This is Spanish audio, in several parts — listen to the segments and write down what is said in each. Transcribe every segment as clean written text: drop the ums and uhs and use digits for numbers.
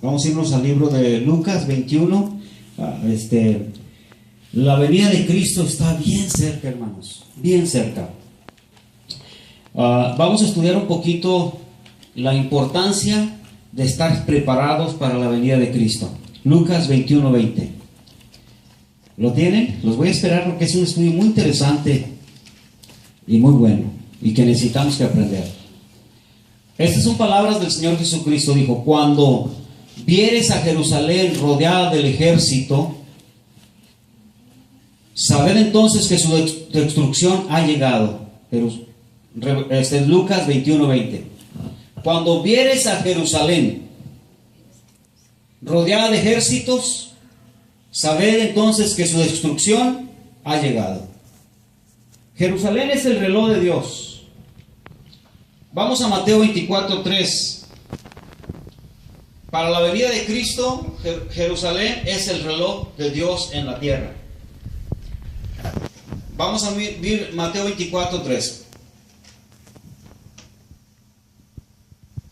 Vamos a irnos al libro de Lucas 21. La venida de Cristo está bien cerca, hermanos, bien cerca. Vamos a estudiar un poquito la importancia de estar preparados para la venida de Cristo. Lucas 21:20. ¿Lo tienen? Los voy a esperar porque es un estudio muy interesante y muy bueno y que necesitamos que aprender. Estas son palabras del Señor Jesucristo. Dijo: cuando vieres a Jerusalén rodeada del ejército, sabed entonces que su destrucción ha llegado. Pero es Lucas 21:20. Cuando vieres a Jerusalén rodeada de ejércitos, sabed entonces que su destrucción ha llegado. Jerusalén es el reloj de Dios. Vamos a Mateo 24:3. Para la venida de Cristo, Jerusalén es el reloj de Dios en la tierra. Vamos a ver Mateo 24:3.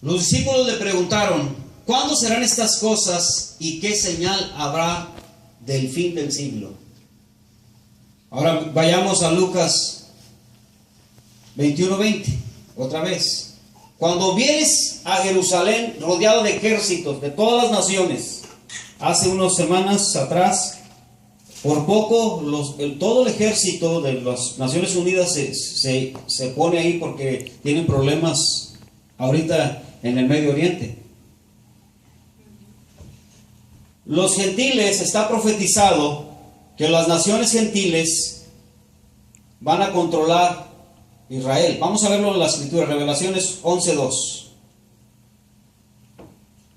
Los discípulos le preguntaron: ¿cuándo serán estas cosas y qué señal habrá del fin del siglo? Ahora vayamos a Lucas 21:20. Otra vez. Cuando vieres a Jerusalén rodeado de ejércitos de todas las naciones. Hace unas semanas atrás, por poco todo el ejército de las Naciones Unidas se pone ahí porque tienen problemas ahorita en el Medio Oriente. Los gentiles, está profetizado que las naciones gentiles van a controlar Israel. Vamos a verlo en la escritura, Revelaciones 11:2.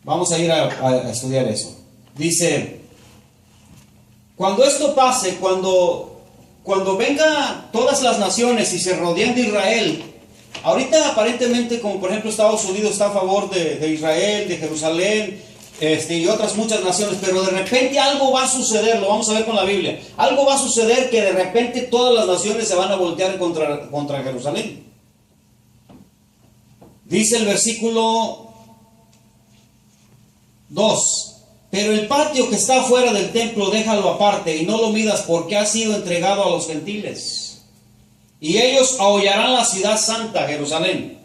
Vamos a ir a estudiar eso. Dice: cuando esto pase, cuando venga todas las naciones y se rodeen de Israel, ahorita aparentemente, como por ejemplo Estados Unidos está a favor de Israel, de Jerusalén, y otras muchas naciones, pero de repente algo va a suceder, lo vamos a ver con la Biblia. Algo va a suceder que de repente todas las naciones se van a voltear contra Jerusalén. Dice el versículo 2: pero el patio que está fuera del templo déjalo aparte y no lo midas, porque ha sido entregado a los gentiles. Y ellos ahollarán la ciudad santa, Jerusalén,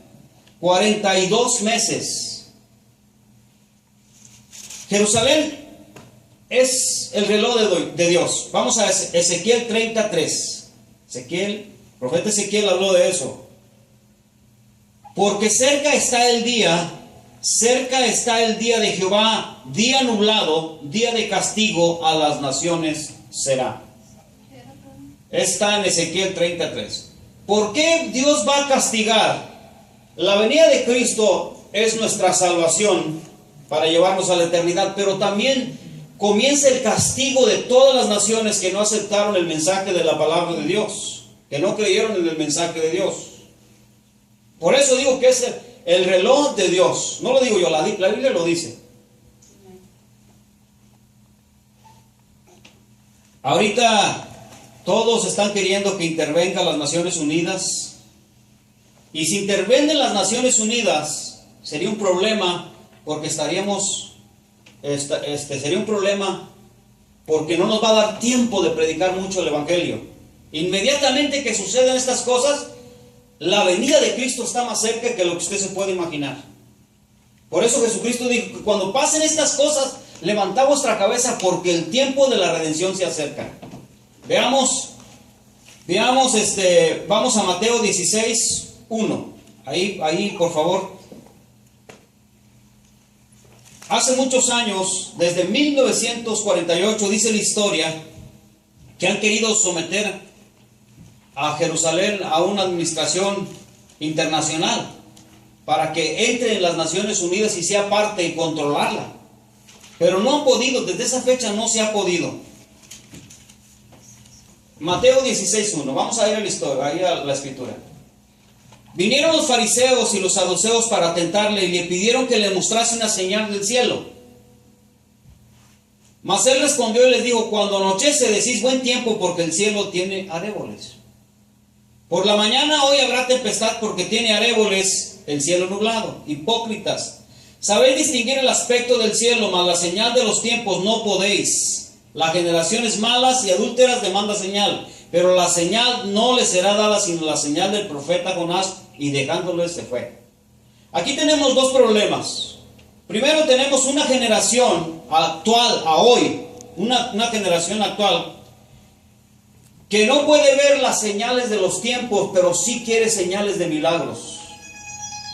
42 meses. Jerusalén es el reloj de Dios. Vamos a Ezequiel 33. Profeta Ezequiel habló de eso. Porque cerca está el día de Jehová, día nublado, día de castigo a las naciones será. Está en Ezequiel 33. ¿Por qué Dios va a castigar? La venida de Cristo es nuestra salvación para llevarnos a la eternidad, pero también comienza el castigo de todas las naciones que no aceptaron el mensaje de la palabra de Dios, que no creyeron en el mensaje de Dios. Por eso digo que es el reloj de Dios. No lo digo yo, la Biblia lo dice. Ahorita todos están queriendo que intervengan las Naciones Unidas, y si intervienen las Naciones Unidas sería un problema, porque sería un problema porque no nos va a dar tiempo de predicar mucho el Evangelio. Inmediatamente que sucedan estas cosas, la venida de Cristo está más cerca que lo que usted se puede imaginar. Por eso Jesucristo dijo que cuando pasen estas cosas, levantad vuestra cabeza, porque el tiempo de la redención se acerca. Veamos, vamos a Mateo 16:1. Ahí, por favor. Hace muchos años, desde 1948, dice la historia, que han querido someter a Jerusalén a una administración internacional para que entre en las Naciones Unidas y sea parte y controlarla. Pero no han podido, desde esa fecha no se ha podido. Mateo 16:1, vamos a ir a la historia, ahí a la escritura. Vinieron los fariseos y los saduceos para tentarle y le pidieron que le mostrase una señal del cielo. Mas él respondió y les dijo: cuando anochece decís buen tiempo, porque el cielo tiene aréboles. Por la mañana hoy habrá tempestad, porque tiene aréboles el cielo nublado. Hipócritas, Sabéis distinguir el aspecto del cielo, mas la señal de los tiempos no podéis. Las generaciones malas y adúlteras demandan señal, pero la señal no les será dada sino la señal del profeta Jonás, y dejándole se fue. Aquí tenemos dos problemas. Primero tenemos una generación actual, a hoy, una generación actual, que no puede ver las señales de los tiempos, pero sí quiere señales de milagros.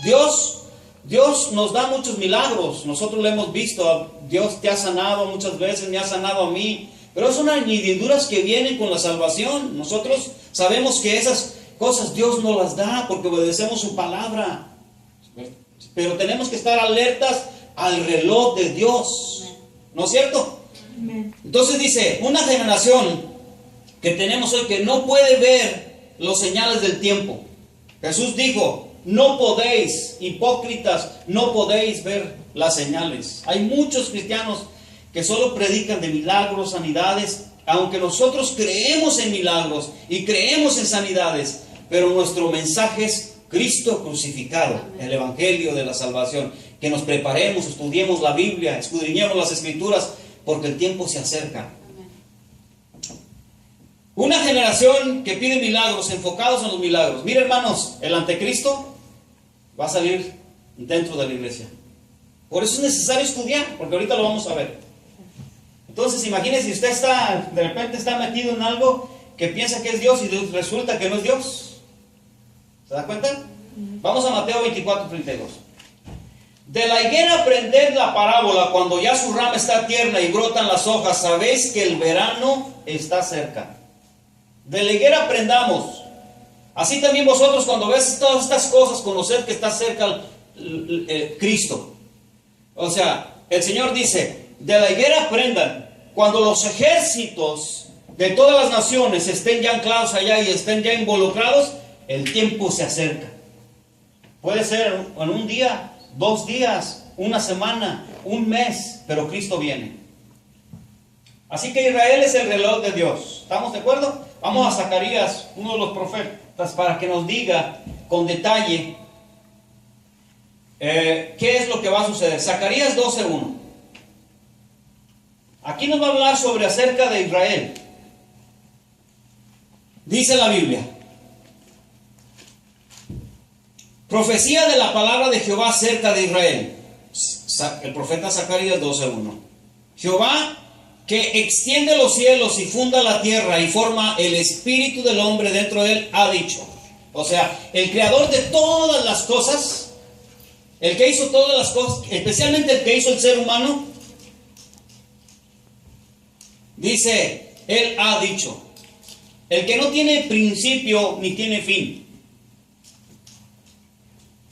Dios nos da muchos milagros, nosotros lo hemos visto. Dios te ha sanado muchas veces, me ha sanado a mí, pero son añadiduras que vienen con la salvación. Nosotros sabemos que esas cosas Dios nos las da porque obedecemos su palabra, pero tenemos que estar alertas al reloj de Dios, ¿no es cierto? Entonces dice, una generación que tenemos hoy que no puede ver los señales del tiempo. Jesús dijo, no podéis, hipócritas, no podéis ver las señales. Hay muchos cristianos que solo predican de milagros, sanidades, aunque nosotros creemos en milagros y creemos en sanidades, pero nuestro mensaje es Cristo crucificado, el evangelio de la salvación. Que nos preparemos, estudiemos la Biblia, escudriñemos las Escrituras, porque el tiempo se acerca. Una generación que pide milagros, enfocados en los milagros. Mira, hermanos, el anticristo va a salir dentro de la iglesia. Por eso es necesario estudiar, porque ahorita lo vamos a ver. Entonces, imagínese si usted de repente está metido en algo que piensa que es Dios y resulta que no es Dios. ¿Se da cuenta? Vamos a Mateo 24:32. De la higuera aprended la parábola, cuando ya su rama está tierna y brotan las hojas, sabéis que el verano está cerca. De la higuera aprendamos. Así también vosotros, cuando ves todas estas cosas, conoced que está cerca Cristo. O sea, el Señor dice, de la higuera aprendan. Cuando los ejércitos de todas las naciones estén ya anclados allá y estén ya involucrados, el tiempo se acerca. Puede ser en un día, 2 días, una semana, un mes, pero Cristo viene. Así que Israel es el reloj de Dios. ¿Estamos de acuerdo? Vamos a Zacarías, uno de los profetas, para que nos diga con detalle qué es lo que va a suceder. Zacarías 12:1. Aquí nos va a hablar sobre acerca de Israel. Dice la Biblia: profecía de la palabra de Jehová acerca de Israel. El profeta Zacarías 12:1. Jehová, que extiende los cielos y funda la tierra y forma el espíritu del hombre dentro de él, ha dicho. O sea, el creador de todas las cosas, el que hizo todas las cosas, especialmente el que hizo el ser humano, dice, él ha dicho. El que no tiene principio ni tiene fin.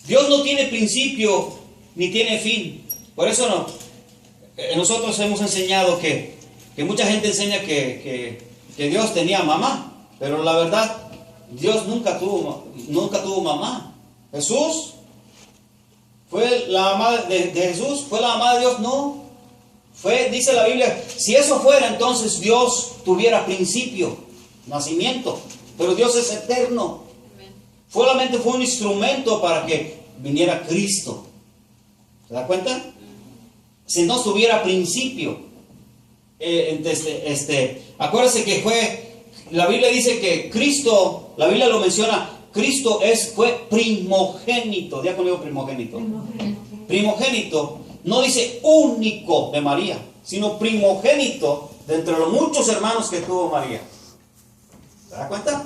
Dios no tiene principio ni tiene fin. Por eso nosotros hemos enseñado que mucha gente enseña que Dios tenía mamá, pero la verdad, Dios nunca tuvo mamá. Jesús fue la mamá de Jesús, fue la mamá de Dios, no. Dice la Biblia, si eso fuera, entonces Dios tuviera principio, nacimiento, pero Dios es eterno. Solamente fue un instrumento para que viniera Cristo. ¿Se da cuenta? Si no tuviera principio. Acuérdense que la Biblia dice que Cristo, la Biblia lo menciona, Cristo fue primogénito. Diga conmigo, primogénito. Primogénito. No dice único de María, sino primogénito de entre los muchos hermanos que tuvo María. ¿Se da cuenta?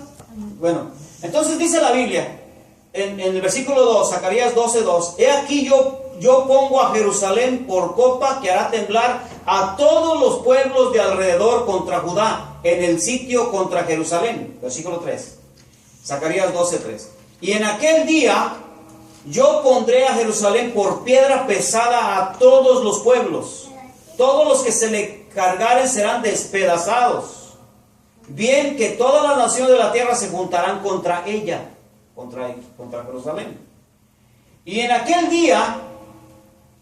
Bueno, entonces dice la Biblia, en el versículo 2, Zacarías 12:2, he aquí yo pongo a Jerusalén por copa que hará temblar a todos los pueblos de alrededor contra Judá, en el sitio contra Jerusalén. Versículo 3, Zacarías 12:3. Y en aquel día yo pondré a Jerusalén por piedra pesada a todos los pueblos. Todos los que se le cargaren serán despedazados. Bien que todas las naciones de la tierra se juntarán contra ella, contra Jerusalén. Y en aquel día,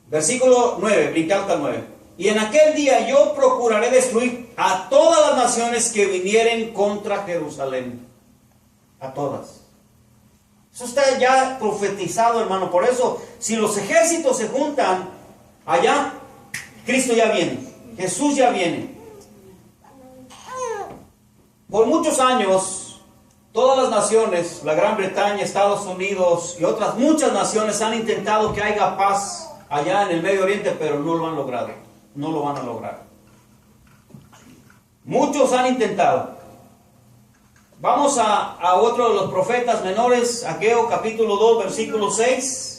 versículo 9, brinca hasta el 9. Y en aquel día yo procuraré destruir a todas las naciones que vinieren contra Jerusalén. A todas. Eso está ya profetizado, hermano. Por eso, si los ejércitos se juntan allá, Cristo ya viene. Jesús ya viene. Por muchos años, todas las naciones, la Gran Bretaña, Estados Unidos y otras muchas naciones han intentado que haya paz allá en el Medio Oriente, pero no lo han logrado. No lo van a lograr. Muchos han intentado. Vamos a otro de los profetas menores, Ageo capítulo 2, versículo 6.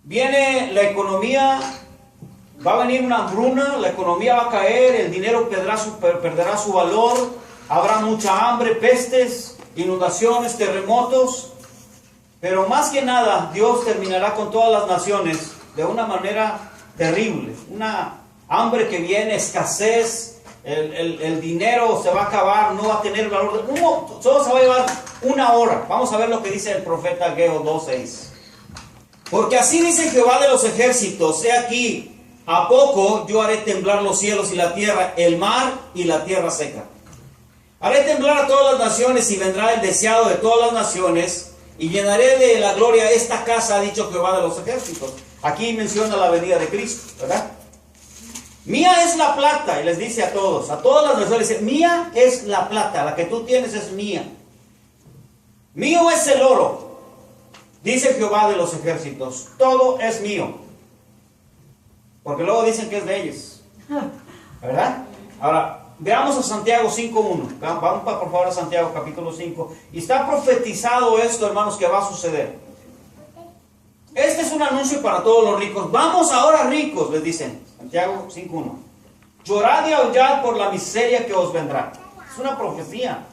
Viene la economía, va a venir una hambruna, la economía va a caer, el dinero perderá su valor, habrá mucha hambre, pestes, inundaciones, terremotos. Pero más que nada, Dios terminará con todas las naciones de una manera terrible. Una hambre que viene, escasez, el dinero se va a acabar, no va a tener valor. Solo se va a llevar una hora. Vamos a ver lo que dice el profeta Ageo 2:6. Porque así dice Jehová de los ejércitos: he aquí, a poco yo haré temblar los cielos y la tierra, el mar y la tierra seca. Haré temblar a todas las naciones y vendrá el deseado de todas las naciones y llenaré de la gloria esta casa, ha dicho Jehová de los ejércitos. Aquí menciona la venida de Cristo, ¿verdad? Mía es la plata, y les dice a todas las naciones, dice, mía es la plata, la que tú tienes es mía. Mío es el oro, dice Jehová de los ejércitos, todo es mío. Porque luego dicen que es de ellos, ¿verdad? Ahora, veamos a Santiago 5:1. Vamos por favor a Santiago capítulo 5. Y está profetizado esto, hermanos, que va a suceder. Este es un anuncio para todos los ricos. Vamos ahora ricos, les dicen. Santiago 5:1. Llorad y aullad por la miseria que os vendrá. Es una profecía.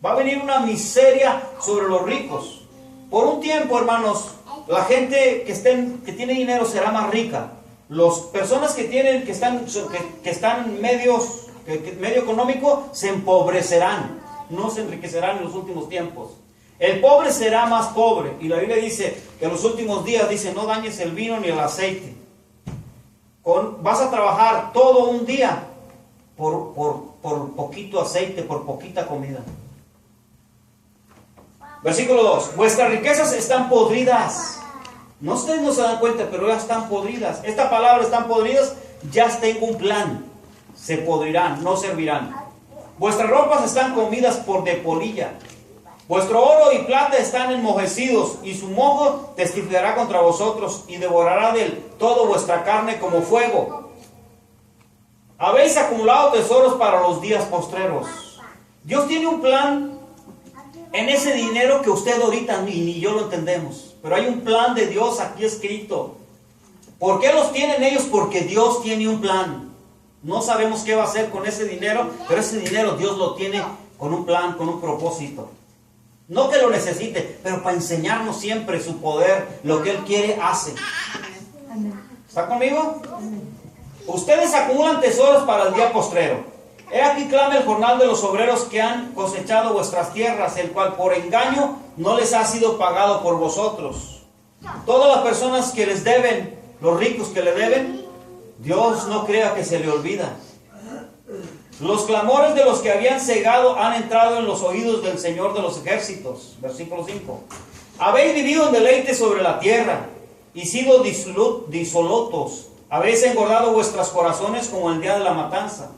Va a venir una miseria sobre los ricos. Por un tiempo, hermanos, la gente que tiene dinero será más rica. Las personas que están medio económico se empobrecerán, no se enriquecerán en los últimos tiempos. El pobre será más pobre, y la Biblia dice que en los últimos días dice, no dañes el vino ni el aceite. Vas a trabajar todo un día por poquito aceite, por poquita comida. Versículo 2. Vuestras riquezas están podridas. No, ustedes no se dan cuenta, pero ya están podridas. Esta palabra están podridas, ya tengo un plan. Se podrirán, no servirán. Vuestras ropas están comidas por de polilla. Vuestro oro y plata están enmojecidos, y su mojo testificará contra vosotros, y devorará del todo vuestra carne como fuego. Habéis acumulado tesoros para los días postreros. Dios tiene un plan en ese dinero que usted ahorita ni yo lo entendemos. Pero hay un plan de Dios aquí escrito. ¿Por qué los tienen ellos? Porque Dios tiene un plan. No sabemos qué va a hacer con ese dinero, pero ese dinero Dios lo tiene con un plan, con un propósito. No que lo necesite, pero para enseñarnos siempre su poder, lo que Él quiere, hace. ¿Está conmigo? Ustedes acumulan tesoros para el día postrero. He aquí clama el jornal de los obreros que han cosechado vuestras tierras, el cual por engaño no les ha sido pagado por vosotros. Todas las personas que les deben, los ricos que le deben, Dios no crea que se le olvida. Los clamores de los que habían cegado han entrado en los oídos del Señor de los ejércitos. Versículo 5. Habéis vivido en deleite sobre la tierra y sido disolutos. Habéis engordado vuestros corazones como el día de la matanza.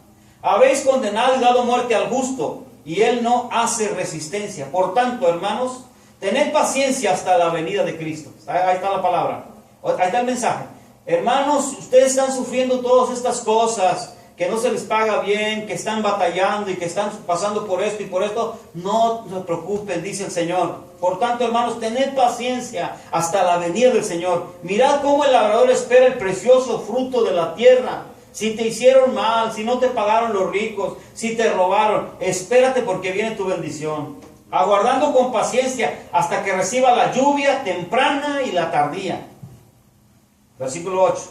Habéis condenado y dado muerte al justo, y él no hace resistencia. Por tanto, hermanos, tened paciencia hasta la venida de Cristo. Ahí está la palabra. Ahí está el mensaje. Hermanos, ustedes están sufriendo todas estas cosas, que no se les paga bien, que están batallando y que están pasando por esto y por esto. No se preocupen, dice el Señor. Por tanto, hermanos, tened paciencia hasta la venida del Señor. Mirad cómo el labrador espera el precioso fruto de la tierra. Si te hicieron mal, si no te pagaron los ricos, si te robaron, espérate porque viene tu bendición. Aguardando con paciencia hasta que reciba la lluvia temprana y la tardía. Versículo 8.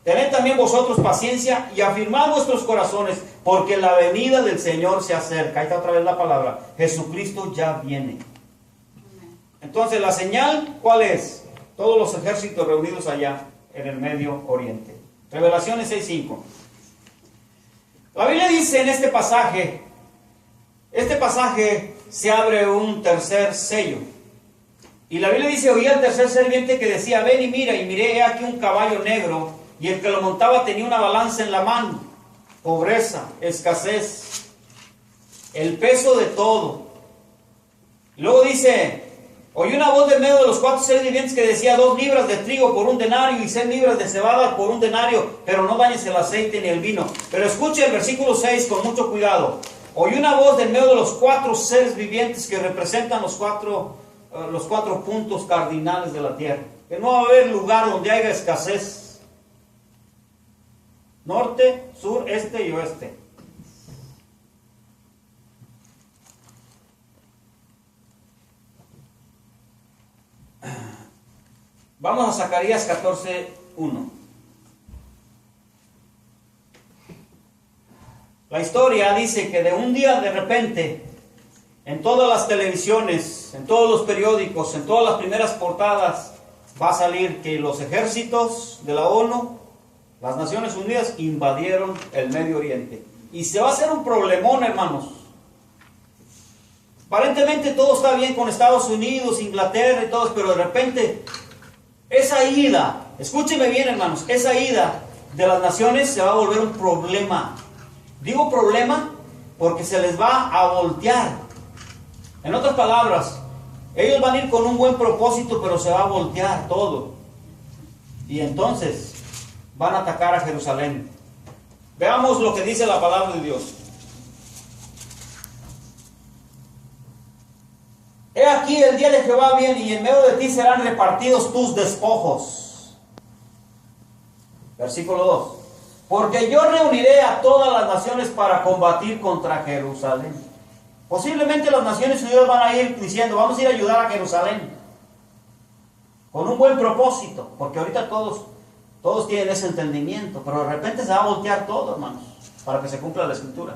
Tened también vosotros paciencia y afirmad vuestros corazones, porque la venida del Señor se acerca. Ahí está otra vez la palabra. Jesucristo ya viene. Entonces, la señal, ¿cuál es? Todos los ejércitos reunidos allá en el Medio Oriente. Revelaciones 6:5. La Biblia dice en este pasaje Este pasaje se abre un tercer sello. Y la Biblia dice, oí al tercer ser viviente que decía, ven y mira, y miré he aquí un caballo negro, y el que lo montaba tenía una balanza en la mano. Pobreza, escasez, el peso de todo. Y luego dice, oí una voz del medio de los 4 seres vivientes que decía, 2 libras de trigo por 1 denario y 6 libras de cebada por 1 denario, pero no dañes el aceite ni el vino. Pero escuche el versículo 6 con mucho cuidado. Oí una voz del medio de los 4 seres vivientes que representan los cuatro puntos cardinales de la tierra. Que no va a haber lugar donde haya escasez. Norte, sur, este y oeste. Vamos a Zacarías 14:1. La historia dice que de un día de repente, en todas las televisiones, en todos los periódicos, en todas las primeras portadas, va a salir que los ejércitos de la ONU, las Naciones Unidas, invadieron el Medio Oriente. Y se va a hacer un problemón, hermanos. Aparentemente todo está bien con Estados Unidos, Inglaterra y todos, pero de repente esa ida, escúcheme bien, hermanos, esa ida de las naciones se va a volver un problema. Digo problema porque se les va a voltear. En otras palabras, ellos van a ir con un buen propósito, pero se va a voltear todo. Y entonces van a atacar a Jerusalén. Veamos lo que dice la palabra de Dios. He aquí el día de Jehová viene y en medio de ti serán repartidos tus despojos. Versículo 2. Porque yo reuniré a todas las naciones para combatir contra Jerusalén. Posiblemente las Naciones Unidas van a ir diciendo, vamos a ir a ayudar a Jerusalén. Con un buen propósito. Porque ahorita todos tienen ese entendimiento. Pero de repente se va a voltear todo, hermanos. Para que se cumpla la escritura.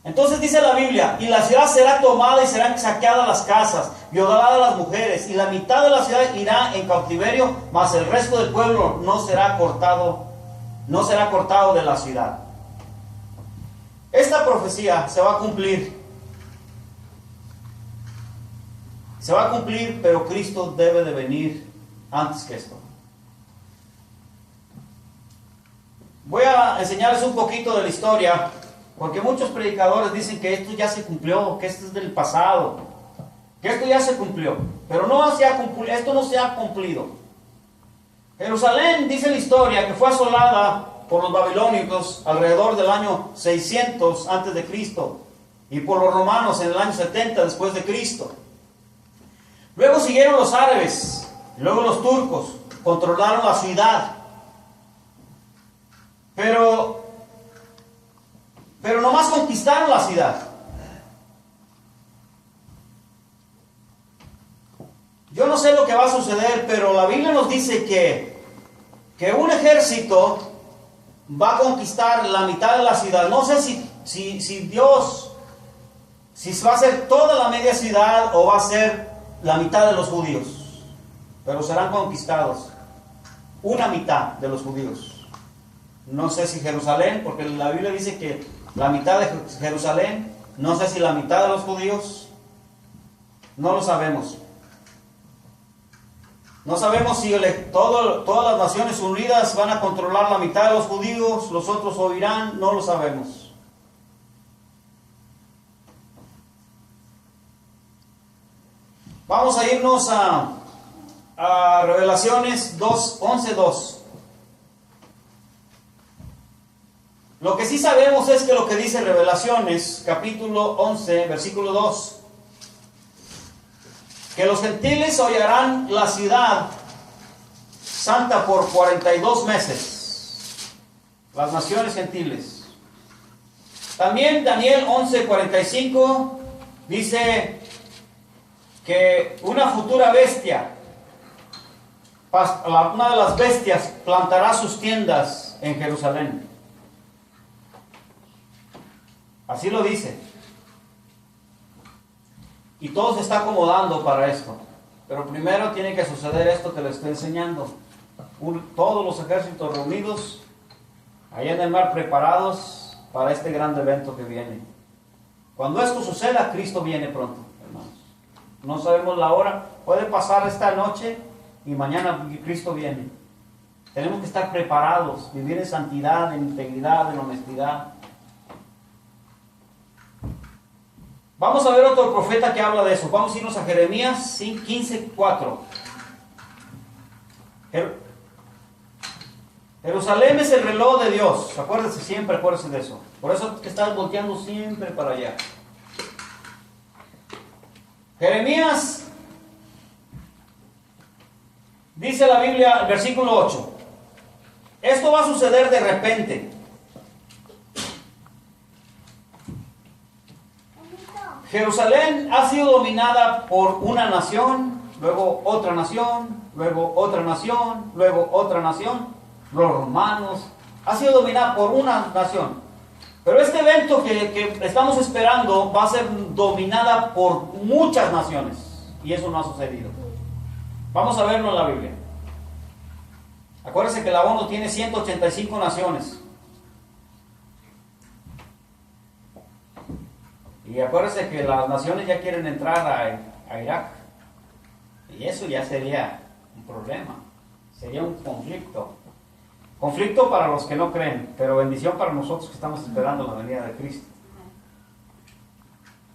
Entonces dice la Biblia, y la ciudad será tomada y serán saqueadas las casas, violadas las mujeres, y la mitad de la ciudad irá en cautiverio, mas el resto del pueblo no será cortado de la ciudad. Esta profecía se va a cumplir. Se va a cumplir, pero Cristo debe de venir antes que esto. Voy a enseñarles un poquito de la historia. Porque muchos predicadores dicen que esto ya se cumplió, que esto es del pasado, que esto ya se cumplió. Pero esto no se ha cumplido. Jerusalén, dice la historia, que fue asolada por los babilónicos alrededor del año 600 antes de Cristo y por los romanos en el año 70 después de Cristo. Luego siguieron los árabes, luego los turcos, controlaron la ciudad. Pero nomás conquistaron la ciudad. Yo no sé lo que va a suceder, pero la Biblia nos dice que un ejército va a conquistar la mitad de la ciudad. No sé si Dios, si va a ser toda la media ciudad o va a ser la mitad de los judíos. Pero serán conquistados una mitad de los judíos. No sé si Jerusalén, porque la Biblia dice que la mitad de Jerusalén, no sé si la mitad de los judíos, no lo sabemos. No sabemos si todas las Naciones Unidas van a controlar la mitad de los judíos, los otros oirán, no lo sabemos. Vamos a irnos a Revelaciones 11:2. Lo que sí sabemos es que lo que dice Revelaciones, capítulo 11, versículo 2, que los gentiles hollarán la ciudad santa por 42 meses, las naciones gentiles. También Daniel 11:45 dice que una futura bestia, una de las bestias, plantará sus tiendas en Jerusalén. Así lo dice. Y todo se está acomodando para esto. Pero primero tiene que suceder esto que les estoy enseñando. Todos los ejércitos reunidos, allá en el mar, preparados para este gran evento que viene. Cuando esto suceda, Cristo viene pronto, hermanos. No sabemos la hora. Puede pasar esta noche y mañana Cristo viene. Tenemos que estar preparados, vivir en santidad, en integridad, en honestidad. Vamos a ver otro profeta que habla de eso. Vamos a irnos a Jeremías 15:4. Jerusalén es el reloj de Dios. Acuérdense siempre, acuérdense de eso. Por eso que estás volteando siempre para allá. Jeremías, dice la Biblia, el versículo 8. Esto va a suceder de repente. Jerusalén ha sido dominada por una nación, luego otra nación, luego otra nación, luego otra nación. Los romanos. Ha sido dominada por una nación. Pero este evento que estamos esperando va a ser dominada por muchas naciones. Y eso no ha sucedido. Vamos a verlo en la Biblia. Acuérdense que la ONU tiene 185 naciones. Y acuérdense que las naciones ya quieren entrar a Irak. Y eso ya sería un problema. Sería un conflicto. Conflicto para los que no creen, pero bendición para nosotros que estamos esperando la venida de Cristo.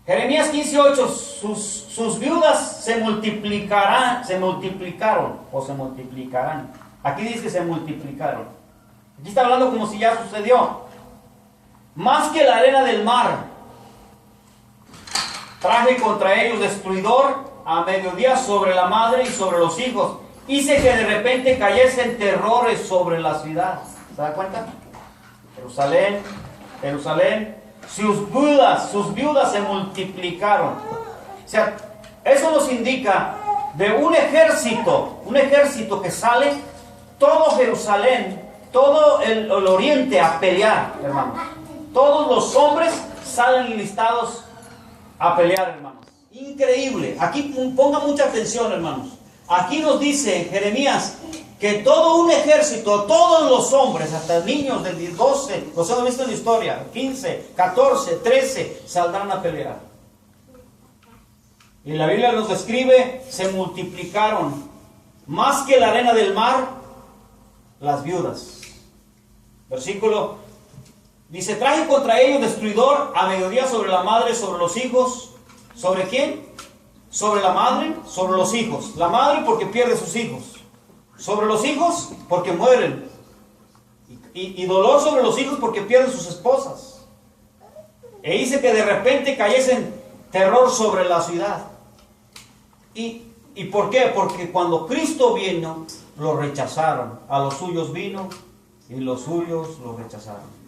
Jeremías 15:8, sus viudas se multiplicaron. Aquí dice que se multiplicaron. Aquí está hablando como si ya sucedió. Más que la arena del mar, traje contra ellos destruidor a mediodía sobre la madre y sobre los hijos. Hice que de repente cayesen terrores sobre la ciudad. ¿Se da cuenta? Jerusalén, Jerusalén, sus viudas se multiplicaron. O sea, eso nos indica de un ejército que sale, todo Jerusalén, todo el oriente a pelear, hermanos. Todos los hombres salen listados a pelear, hermanos. Increíble. Aquí ponga mucha atención, hermanos. Aquí nos dice Jeremías que todo un ejército, todos los hombres, hasta niños de 12, los hemos visto en la historia, 15, 14, 13, saldrán a pelear. Y la Biblia nos describe, se multiplicaron, más que la arena del mar, las viudas. Versículo, dice, traje contra ellos destruidor a mediodía sobre la madre, sobre los hijos. ¿Sobre quién? Sobre la madre, sobre los hijos. La madre porque pierde sus hijos. Sobre los hijos porque mueren. Y dolor sobre los hijos porque pierden sus esposas. E dice que de repente cayesen terror sobre la ciudad. ¿Y por qué? Porque cuando Cristo vino, lo rechazaron. A los suyos vino y los suyos lo rechazaron.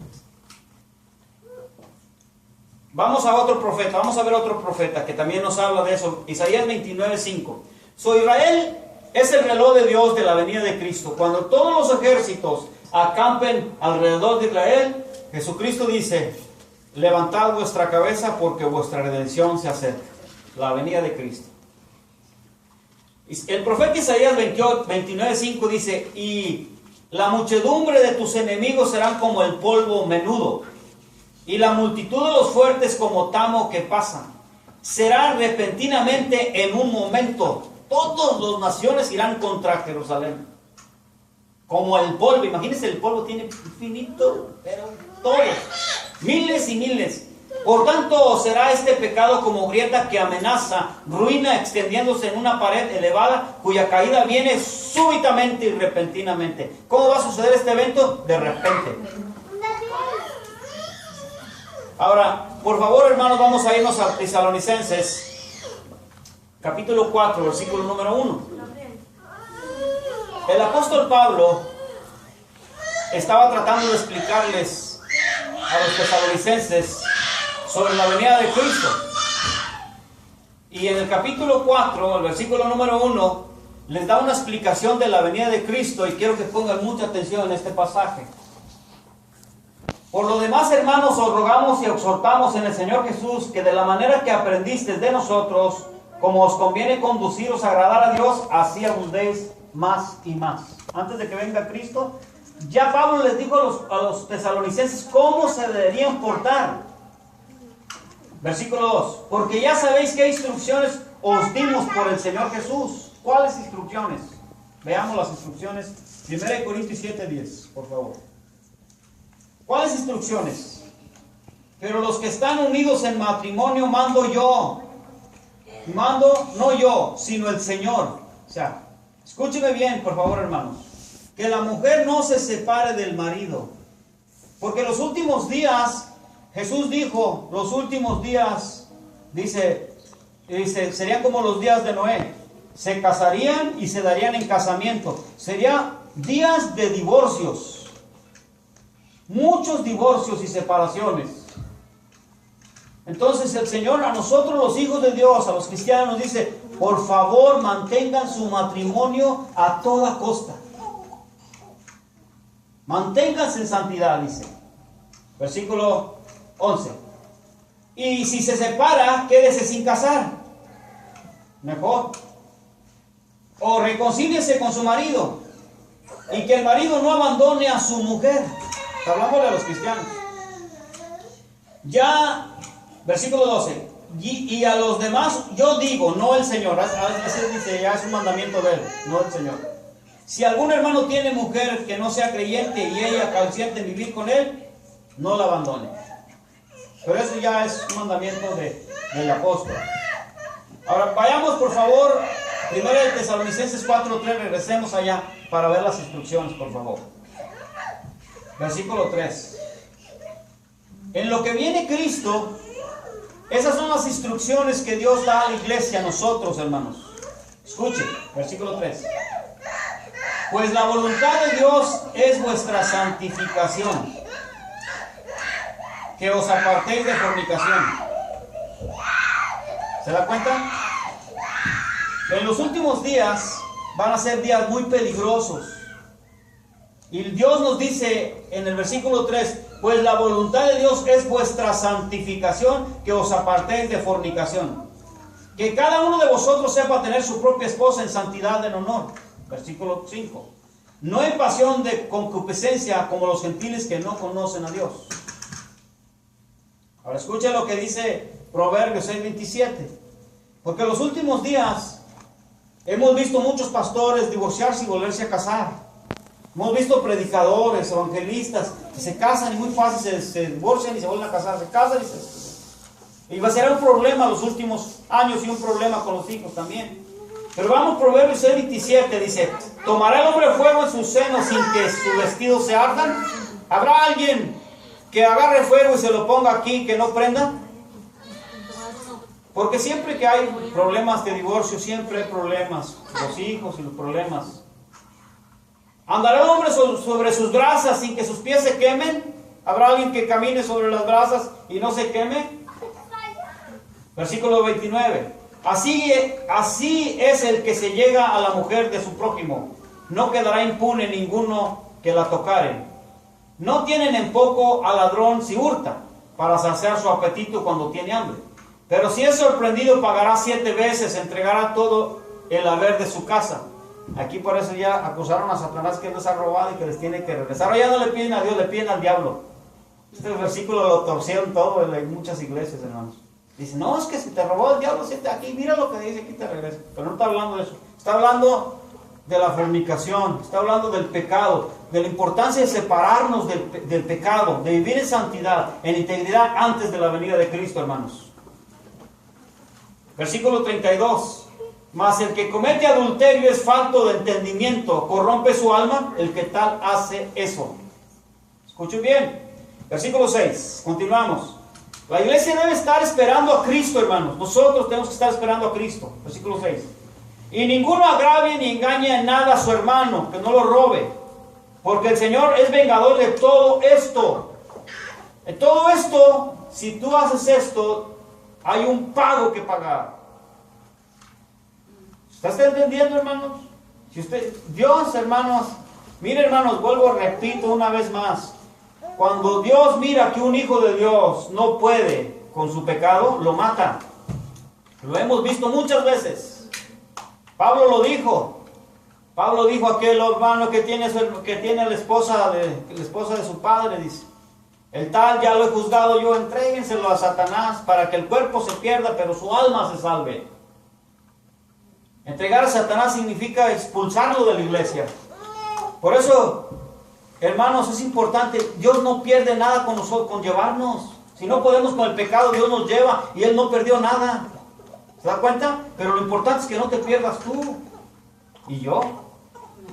Vamos a otro profeta, vamos a ver otro profeta que también nos habla de eso. Isaías 29:5. Israel es el reloj de Dios de la venida de Cristo. Cuando todos los ejércitos acampen alrededor de Israel, Jesucristo dice, levantad vuestra cabeza porque vuestra redención se acerca. La venida de Cristo. El profeta Isaías 29:5 dice, y la muchedumbre de tus enemigos serán como el polvo menudo. Y la multitud de los fuertes como tamo que pasan. Será repentinamente en un momento. Todas las naciones irán contra Jerusalén. Como el polvo. Imagínense, el polvo tiene infinito, pero todos. Miles y miles. Por tanto, será este pecado como grieta que amenaza, ruina extendiéndose en una pared elevada, cuya caída viene súbitamente y repentinamente. ¿Cómo va a suceder este evento? De repente. Ahora, por favor, hermanos, vamos a irnos a Tesalonicenses, capítulo 4, versículo número 1. El apóstol Pablo estaba tratando de explicarles a los tesalonicenses sobre la venida de Cristo. Y en el capítulo 4, el versículo número 1, les da una explicación de la venida de Cristo y quiero que pongan mucha atención en este pasaje. Por lo demás, hermanos, os rogamos y exhortamos en el Señor Jesús que de la manera que aprendisteis de nosotros, como os conviene conduciros a agradar a Dios, así abundéis más y más. Antes de que venga Cristo, ya Pablo les dijo a los tesalonicenses cómo se deberían portar. Versículo 2. Porque ya sabéis qué instrucciones os dimos por el Señor Jesús. ¿Cuáles instrucciones? Veamos las instrucciones. 1 Corintios 7:10, por favor. ¿Cuáles instrucciones? Pero los que están unidos en matrimonio mando yo. Mando no yo, sino el Señor. O sea, escúcheme bien, por favor, hermanos. Que la mujer no se separe del marido. Porque los últimos días, Jesús dijo, los últimos días, dice, serían como los días de Noé. Se casarían y se darían en casamiento. Serían días de divorcios. Muchos divorcios y separaciones. Entonces el Señor a nosotros los hijos de Dios, a los cristianos, nos dice, por favor mantengan su matrimonio a toda costa. Manténganse en santidad, dice. Versículo 11. Y si se separa, quédese sin casar. Mejor. O reconcíliese con su marido. Y que el marido no abandone a su mujer. Hablamos de los cristianos. Ya, versículo 12. Y a los demás, yo digo, no el Señor. Ese dice, ya es un mandamiento de él, no el Señor. Si algún hermano tiene mujer que no sea creyente y ella consciente en vivir con él, no la abandone. Pero eso ya es un mandamiento del apóstol. Ahora vayamos por favor, 1 Tesalonicenses 4:3, regresemos allá para ver las instrucciones, por favor. Versículo 3. En lo que viene Cristo, esas son las instrucciones que Dios da a la iglesia, a nosotros, hermanos. Escuchen, versículo 3. Pues la voluntad de Dios es vuestra santificación, que os apartéis de fornicación. ¿Se da cuenta? En los últimos días van a ser días muy peligrosos. Y Dios nos dice en el versículo 3, pues la voluntad de Dios es vuestra santificación, que os apartéis de fornicación. Que cada uno de vosotros sepa tener su propia esposa en santidad, en honor. Versículo 5. No en pasión de concupiscencia como los gentiles que no conocen a Dios. Ahora escucha lo que dice Proverbios 6:27. Porque en los últimos días hemos visto muchos pastores divorciarse y volverse a casar. Hemos visto predicadores, evangelistas que se casan y muy fácil se divorcian y se vuelven a casar. Se casan y va a ser un problema los últimos años y un problema con los hijos también. Pero vamos, Proverbios 6:27 dice, ¿tomará el hombre fuego en sus senos sin que sus vestidos se ardan? ¿Habrá alguien que agarre fuego y se lo ponga aquí que no prenda? Porque siempre que hay problemas de divorcio, siempre hay problemas, los hijos y los problemas. ¿Andará el hombre sobre sus brasas sin que sus pies se quemen? ¿Habrá alguien que camine sobre las brasas y no se queme? Versículo 29. Así es el que se llega a la mujer de su prójimo. No quedará impune ninguno que la tocare. No tienen en poco al ladrón si hurta, para saciar su apetito cuando tiene hambre. Pero si es sorprendido, pagará 7 veces, entregará todo el haber de su casa. Aquí por eso ya acusaron a Satanás que les ha robado y que les tiene que regresar. Ahora ya no le piden a Dios, le piden al diablo. Este versículo lo torcieron todo en muchas iglesias, hermanos. Dice, no, es que si te robó el diablo, siete aquí, mira lo que dice, aquí te regresa. Pero no está hablando de eso. Está hablando de la fornicación, está hablando del pecado, de la importancia de separarnos del pecado, de vivir en santidad, en integridad antes de la venida de Cristo, hermanos. Versículo 32. Mas el que comete adulterio es falto de entendimiento, corrompe su alma, el que tal hace eso. Escuchen bien. Versículo 6. Continuamos. La iglesia debe estar esperando a Cristo, hermanos. Nosotros tenemos que estar esperando a Cristo. Versículo 6. Y ninguno agravie ni engañe en nada a su hermano, que no lo robe. Porque el Señor es vengador de todo esto. En todo esto, si tú haces esto, hay un pago que pagar. ¿Estás entendiendo, hermanos? Si Dios, hermanos, mire, hermanos, repito una vez más. Cuando Dios mira que un hijo de Dios no puede con su pecado, lo mata. Lo hemos visto muchas veces. Pablo lo dijo. Pablo dijo a aquel hermano que tiene la esposa de su padre, dice. El tal ya lo he juzgado yo, entréguenselo a Satanás para que el cuerpo se pierda, pero su alma se salve. Entregar a Satanás significa expulsarlo de la iglesia. Por eso, hermanos, es importante, Dios no pierde nada con nosotros, con llevarnos. Si no podemos con el pecado, Dios nos lleva y Él no perdió nada. ¿Se da cuenta? Pero lo importante es que no te pierdas tú y yo.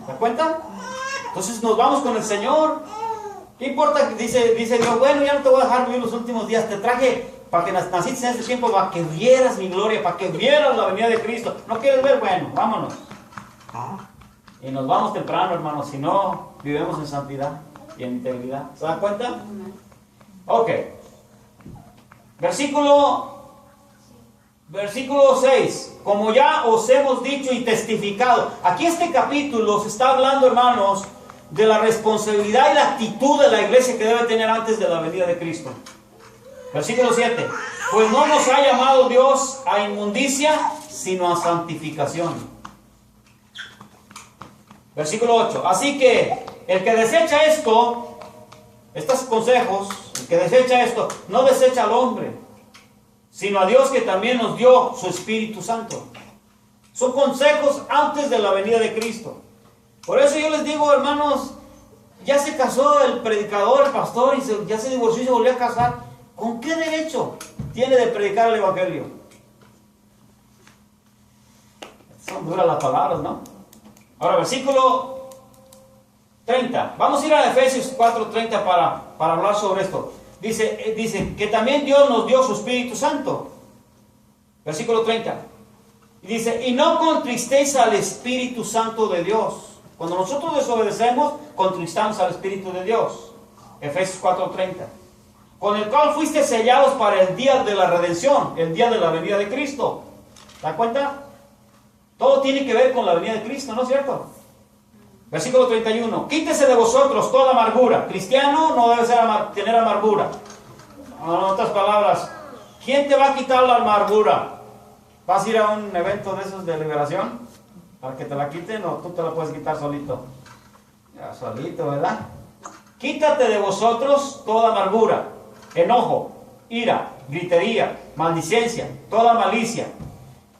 ¿Se da cuenta? Entonces nos vamos con el Señor. ¿Qué importa? Dice Dios, bueno, ya no te voy a dejar vivir los últimos días. Te traje para que naciste en este tiempo, para que vieras mi gloria, para que vieras la venida de Cristo. ¿No quieres ver? Bueno, vámonos. Y nos vamos temprano, hermanos. Si no, vivimos en santidad y en integridad. ¿Se dan cuenta? Ok. Versículo 6. Como ya os hemos dicho y testificado. Aquí este capítulo se está hablando, hermanos, de la responsabilidad y la actitud de la iglesia que debe tener antes de la venida de Cristo. Versículo 7. Pues no nos ha llamado Dios a inmundicia, sino a santificación. Versículo 8. Así que el que desecha estos consejos, el que desecha esto, no desecha al hombre, sino a Dios que también nos dio su Espíritu Santo. Son consejos antes de la venida de Cristo. Por eso yo les digo, hermanos, ya se casó el predicador, el pastor, y ya se divorció y se volvió a casar. ¿Con qué derecho tiene de predicar el Evangelio? Son duras las palabras, ¿no? Ahora, versículo 30. Vamos a ir a Efesios 4:30 para hablar sobre esto. Dice que también Dios nos dio su Espíritu Santo. Versículo 30. Y dice, y no contristéis al Espíritu Santo de Dios. Cuando nosotros desobedecemos, contristamos al Espíritu de Dios. Efesios 4:30. Con el cual fuiste sellados para el día de la redención, el día de la venida de Cristo. ¿Se da cuenta? Todo tiene que ver con la venida de Cristo, ¿no es cierto? Versículo 31. Quítese de vosotros toda amargura. Cristiano no debe tener amargura. En otras palabras, ¿quién te va a quitar la amargura? ¿Vas a ir a un evento de esos de liberación para que te la quiten o tú te la puedes quitar solito? Ya, solito, ¿verdad? Quítate de vosotros toda amargura, enojo, ira, gritería, maldicencia, toda malicia.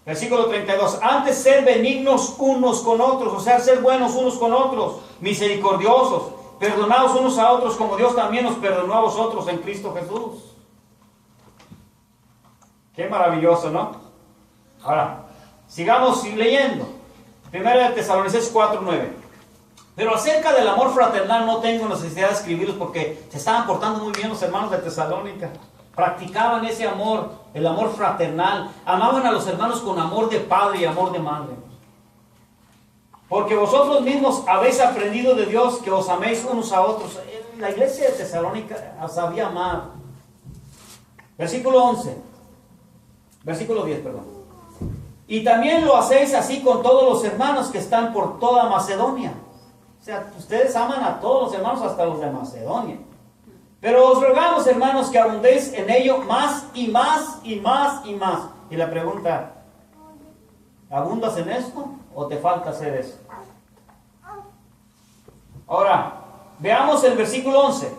Versículo 32. Antes ser benignos unos con otros, o sea, ser buenos unos con otros, misericordiosos, perdonados unos a otros como Dios también nos perdonó a vosotros en Cristo Jesús. Qué maravilloso, ¿no? Ahora, sigamos leyendo. 1 Tesalonicenses 4:9. Pero acerca del amor fraternal no tengo necesidad de escribirlos porque se estaban portando muy bien los hermanos de Tesalónica. Practicaban ese amor, el amor fraternal. Amaban a los hermanos con amor de padre y amor de madre. Porque vosotros mismos habéis aprendido de Dios que os améis unos a otros. La iglesia de Tesalónica sabía amar. Versículo 10, perdón. Y también lo hacéis así con todos los hermanos que están por toda Macedonia. O sea, ustedes aman a todos los hermanos, hasta los de Macedonia. Pero os rogamos, hermanos, que abundéis en ello más y más y más y más. Y la pregunta, ¿abundas en esto o te falta hacer eso? Ahora, veamos el versículo 11.